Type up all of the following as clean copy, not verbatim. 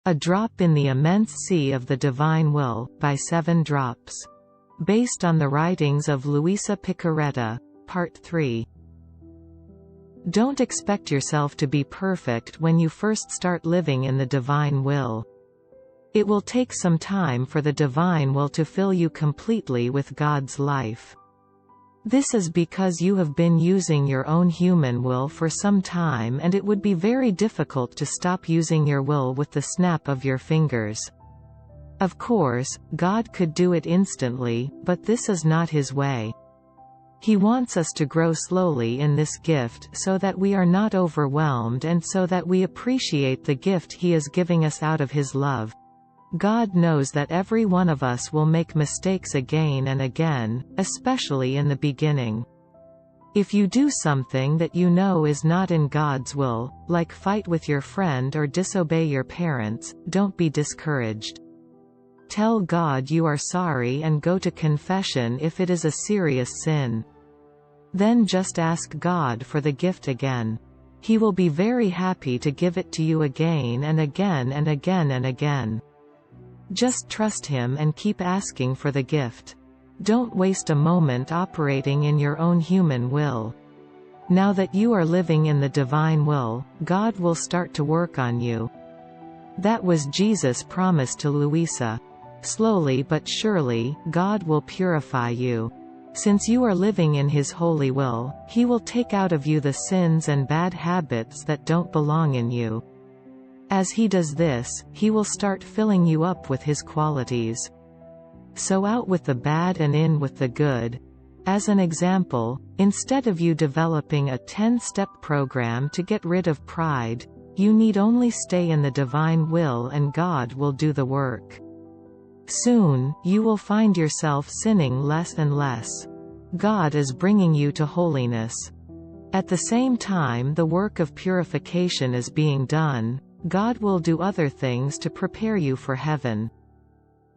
A Drop in the Immense Sea of the Divine Will, by 7 Drops. Based on the writings of Luisa Piccarreta, Part 3. Don't expect yourself to be perfect when you first start living in the divine will. It will take some time for the divine will to fill you completely with God's life. This is because you have been using your own human will for some time, and it would be very difficult to stop using your will with the snap of your fingers. Of course, God could do it instantly, but this is not His way. He wants us to grow slowly in this gift so that we are not overwhelmed and so that we appreciate the gift He is giving us out of His love. God knows that every one of us will make mistakes again and again, especially in the beginning. If you do something that you know is not in God's will, like fight with your friend or disobey your parents, don't be discouraged. Tell God you are sorry and go to confession if it is a serious sin. Then just ask God for the gift again. He will be very happy to give it to you again and again and again and again. Just trust Him and keep asking for the gift. Don't waste a moment operating in your own human will. Now that you are living in the divine will, God will start to work on you. That was Jesus' promise to Luisa. Slowly but surely, God will purify you. Since you are living in His holy will, He will take out of you the sins and bad habits that don't belong in you. As He does this, He will start filling you up with His qualities. So out with the bad and in with the good. As an example, instead of you developing a 10-step program to get rid of pride, you need only stay in the divine will and God will do the work. Soon, you will find yourself sinning less and less. God is bringing you to holiness. At the same time the work of purification is being done, God will do other things to prepare you for heaven.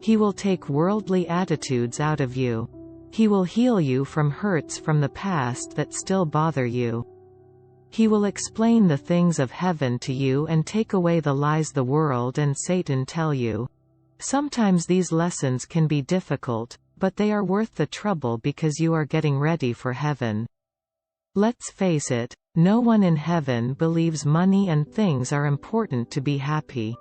He will take worldly attitudes out of you. He will heal you from hurts from the past that still bother you. He will explain the things of heaven to you and take away the lies the world and Satan tell you. Sometimes these lessons can be difficult, but they are worth the trouble because you are getting ready for heaven. Let's face it, no one in heaven believes money and things are important to be happy.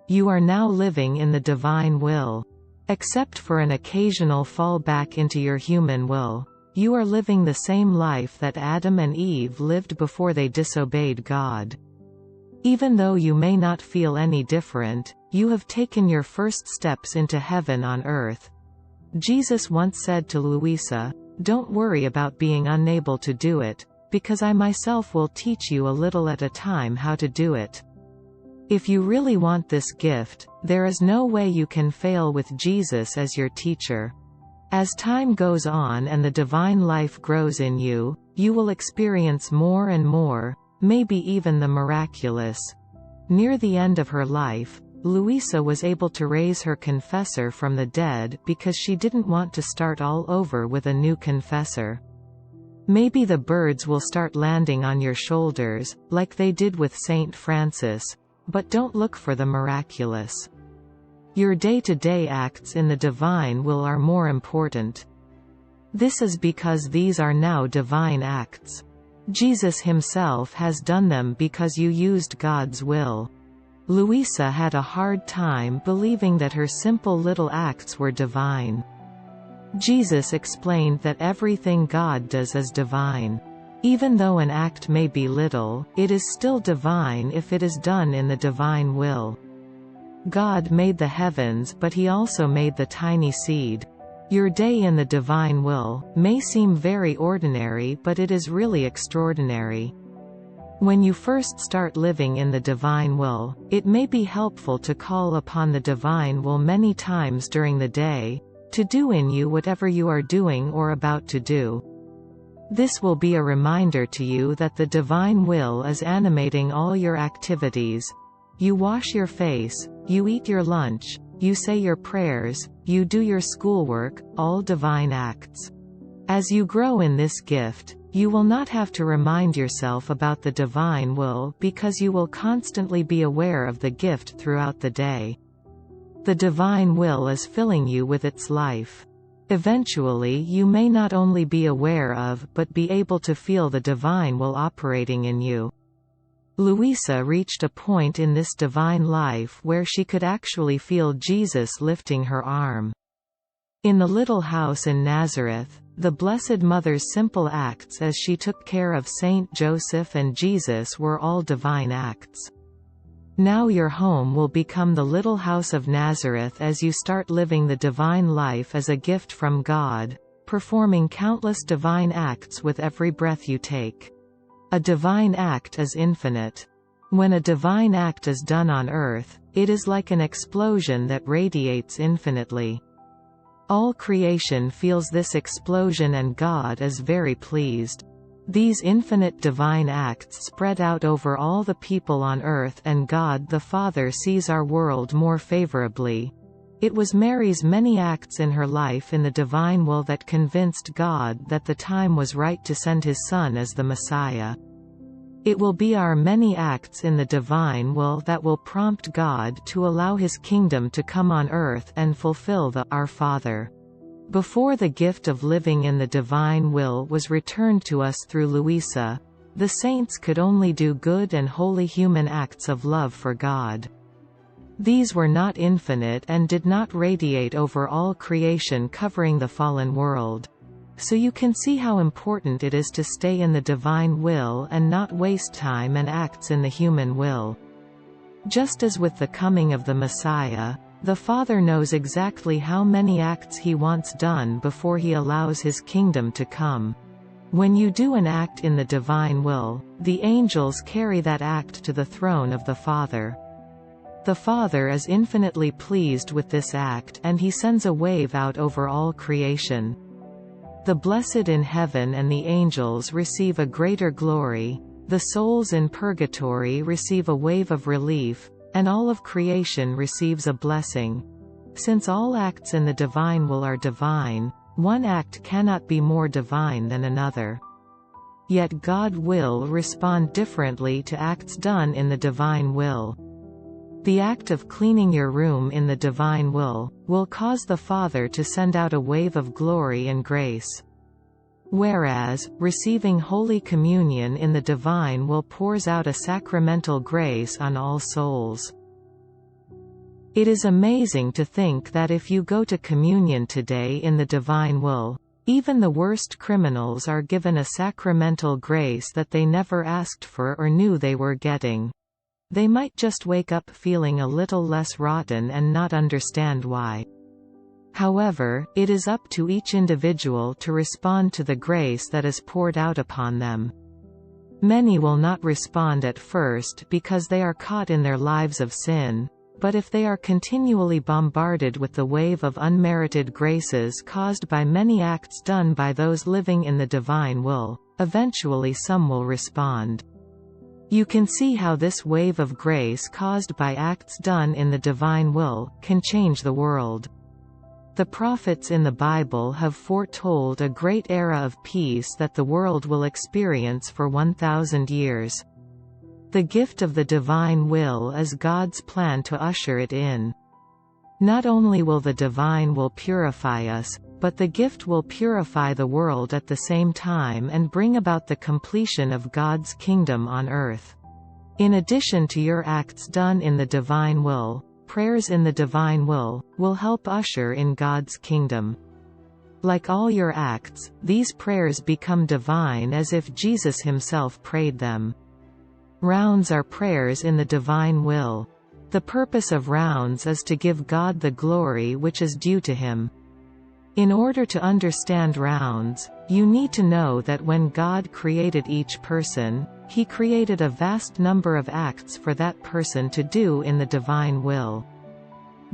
You are now living in the divine will. Except for an occasional fall back into your human will, you are living the same life that Adam and Eve lived before they disobeyed God. Even though you may not feel any different, you have taken your first steps into heaven on earth. Jesus once said to Luisa, "Don't worry about being unable to do it, because I myself will teach you a little at a time how to do it." If you really want this gift, there is no way you can fail with Jesus as your teacher. As time goes on and the divine life grows in you, you will experience more and more, maybe even the miraculous. Near the end of her life, Luisa was able to raise her confessor from the dead because she didn't want to start all over with a new confessor. Maybe the birds will start landing on your shoulders, like they did with Saint Francis, but don't look for the miraculous. Your day-to-day acts in the divine will are more important. This is because these are now divine acts. Jesus Himself has done them because you used God's will. Luisa had a hard time believing that her simple little acts were divine. Jesus explained that everything God does is divine. Even though an act may be little, it is still divine if it is done in the divine will. God made the heavens, but He also made the tiny seed. Your day in the divine will may seem very ordinary, but it is really extraordinary. When you first start living in the divine will, it may be helpful to call upon the divine will many times during the day, to do in you whatever you are doing or about to do. This will be a reminder to you that the divine will is animating all your activities. You wash your face, you eat your lunch, you say your prayers, you do your schoolwork, all divine acts. As you grow in this gift, You will not have to remind yourself about the divine will because you will constantly be aware of the gift throughout the day. The divine will is filling you with its life. Eventually you may not only be aware of, but be able to feel the divine will operating in you. Luisa reached a point in this divine life where she could actually feel Jesus lifting her arm. In the little house in Nazareth, the Blessed Mother's simple acts as she took care of Saint Joseph and Jesus were all divine acts. Now your home will become the little house of Nazareth as you start living the divine life as a gift from God, performing countless divine acts with every breath you take. A divine act is infinite. When a divine act is done on earth, it is like an explosion that radiates infinitely. All creation feels this explosion and God is very pleased. These infinite divine acts spread out over all the people on earth and God the Father sees our world more favorably. It was Mary's many acts in her life in the divine will that convinced God that the time was right to send his Son as the Messiah. It will be our many acts in the divine will that will prompt God to allow his kingdom to come on earth and fulfill the Our Father. Before the gift of living in the divine will was returned to us through Luisa, the saints could only do good and holy human acts of love for God. These were not infinite and did not radiate over all creation covering the fallen world. So you can see how important it is to stay in the divine will and not waste time and acts in the human will. Just as with the coming of the Messiah, the Father knows exactly how many acts he wants done before he allows his kingdom to come. When you do an act in the divine will, the angels carry that act to the throne of the Father. The Father is infinitely pleased with this act and he sends a wave out over all creation. The blessed in heaven and the angels receive a greater glory, the souls in purgatory receive a wave of relief, and all of creation receives a blessing. Since all acts in the divine will are divine, one act cannot be more divine than another. Yet God will respond differently to acts done in the divine will. The act of cleaning your room in the divine will cause the Father to send out a wave of glory and grace. Whereas, receiving Holy Communion in the divine will pours out a sacramental grace on all souls. It is amazing to think that if you go to communion today in the divine will, even the worst criminals are given a sacramental grace that they never asked for or knew they were getting. They might just wake up feeling a little less rotten and not understand why. However, it is up to each individual to respond to the grace that is poured out upon them. Many will not respond at first because they are caught in their lives of sin, but if they are continually bombarded with the wave of unmerited graces caused by many acts done by those living in the divine will, eventually some will respond. You can see how this wave of grace caused by acts done in the divine will can change the world. The prophets in the Bible have foretold a great era of peace that the world will experience for 1,000 years. The gift of the divine will is God's plan to usher it in. Not only will the divine will purify us, but the gift will purify the world at the same time and bring about the completion of God's kingdom on earth. In addition to your acts done in the divine will, prayers in the divine will help usher in God's kingdom. Like all your acts, these prayers become divine as if Jesus himself prayed them. Rounds are prayers in the divine will. The purpose of rounds is to give God the glory which is due to him. In order to understand rounds, you need to know that when God created each person, he created a vast number of acts for that person to do in the divine will.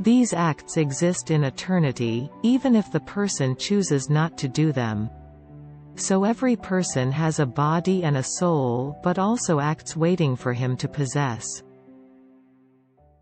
These acts exist in eternity, even if the person chooses not to do them. So every person has a body and a soul but also acts waiting for him to possess.